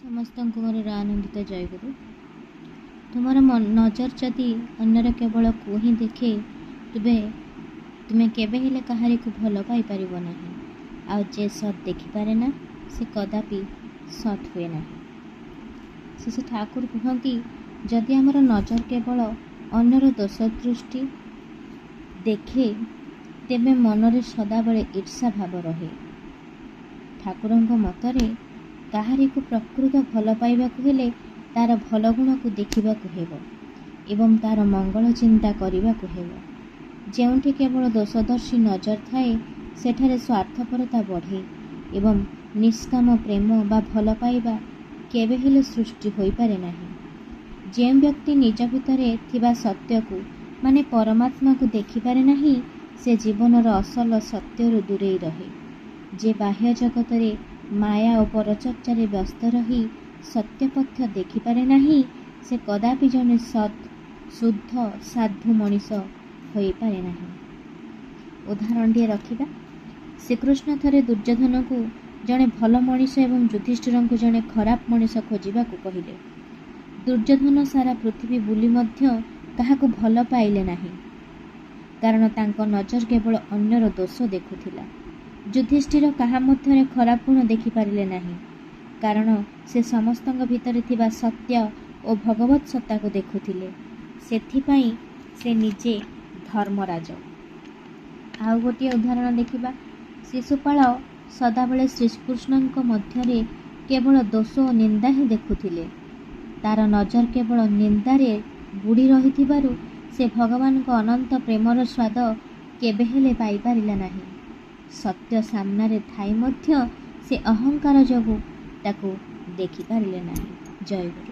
ସମସ୍ତଙ୍କୁ ମୋର ଆନନ୍ଦିତ ଜୟଗୁରୁ। ତୁମର ନଜର ଯଦି ଅନ୍ୟର କେବଳ କୁ ହିଁ ଦେଖେ, ତୁମେ କେବେ ହେଲେ କାହାରିକୁ ଭଲ ପାଇପାରିବ ନାହିଁ। ଆଉ ଯେ ସତ୍ ଦେଖିପାରେ ନା, ସେ କଦାପି ସତ୍ ହୁଏ ନାହିଁ। ଶ୍ରୀ ଠାକୁର କୁହନ୍ତି, ଯଦି ଆମର ନଜର କେବଳ ଅନ୍ୟର ଦୋଷ ଦୃଷ୍ଟି ଦେଖେ, ତେବେ ମନରେ ସଦାବେଳେ ଈର୍ଷା ଭାବ ରହେ। ଠାକୁରଙ୍କ ମତରେ କାହାରିକୁ ପ୍ରକୃତ ଭଲ ପାଇବାକୁ ହେଲେ ତାର ଭଲ ଗୁଣକୁ ଦେଖିବାକୁ ହେବ ଏବଂ ତାର ମଙ୍ଗଳ ଚିନ୍ତା କରିବାକୁ ହେବ। ଯେଉଁଠି କେବଳ ଦୋଷଦର୍ଶୀ ନଜର ଥାଏ, ସେଠାରେ ସ୍ୱାର୍ଥପରତା ବଢ଼େ ଏବଂ ନିଷ୍କାମ ପ୍ରେମ ବା ଭଲ ପାଇବା କେବେ ହେଲେ ସୃଷ୍ଟି ହୋଇପାରେ ନାହିଁ। ଯେଉଁ ବ୍ୟକ୍ତି ନିଜ ଭିତରେ ଥିବା ସତ୍ୟକୁ ମାନେ ପରମାତ୍ମାକୁ ଦେଖିପାରେ ନାହିଁ, ସେ ଜୀବନର ଅସଲ ସତ୍ୟରୁ ଦୂରେଇ ରହେ। ଯେ ବାହ୍ୟ ଜଗତରେ ମାୟା ଓ ପରଚର୍ଚ୍ଚାରେ ବ୍ୟସ୍ତ ରହି ସତ୍ୟପଥ୍ୟ ଦେଖିପାରେ ନାହିଁ, ସେ କଦାପି ଜଣେ ଶୁଦ୍ଧ ସାଧୁ ମଣିଷ ହୋଇପାରେ ନାହିଁ। ଉଦାହରଣଟିଏ ରଖିବା। ଶ୍ରୀକୃଷ୍ଣ ଥରେ ଦୁର୍ଯ୍ୟୋଧନକୁ ଜଣେ ଭଲ ମଣିଷ ଏବଂ ଯୁଧିଷ୍ଠିରଙ୍କୁ ଜଣେ ଖରାପ ମଣିଷ ଖୋଜିବାକୁ କହିଲେ। ଦୁର୍ଯ୍ୟୋଧନ ସାରା ପୃଥିବୀ ବୁଲି ମଧ୍ୟ କାହାକୁ ଭଲ ପାଇଲେ ନାହିଁ, କାରଣ ତାଙ୍କ ନଜର କେବଳ ଅନ୍ୟର ଦୋଷ ଦେଖୁଥିଲା। ଯୁଧିଷ୍ଠିର କାହା ମଧ୍ୟରେ ଖରାପ ଗୁଣ ଦେଖିପାରିଲେ ନାହିଁ, କାରଣ ସେ ସମସ୍ତଙ୍କ ଭିତରେ ଥିବା ସତ୍ୟ ଓ ଭଗବତ ସତ୍ତାକୁ ଦେଖୁଥିଲେ। ସେଥିପାଇଁ ସେ ନିଜେ ଧର୍ମରାଜ। ଆଉ ଗୋଟିଏ ଉଦାହରଣ ଦେଖିବା। ଶିଶୁପାଳ ସଦାବେଳେ ଶ୍ରୀକୃଷ୍ଣଙ୍କ ମଧ୍ୟରେ କେବଳ ଦୋଷ ଓ ନିନ୍ଦା ହିଁ ଦେଖୁଥିଲେ। ତାର ନଜର କେବଳ ନିନ୍ଦାରେ ବୁଡ଼ି ରହିଥିବାରୁ ସେ ଭଗବାନଙ୍କ ଅନନ୍ତ ପ୍ରେମର ସ୍ୱାଦ କେବେ ହେଲେ ପାଇପାରିଲା ନାହିଁ। ସତ୍ୟ ସାମ୍ନାରେ ଥାଇ ମଧ୍ୟ ସେ ଅହଙ୍କାର ଯୋଗୁଁ ତାକୁ ଦେଖିପାରିଲେ ନାହିଁ। ଜୟଗୁରୁ।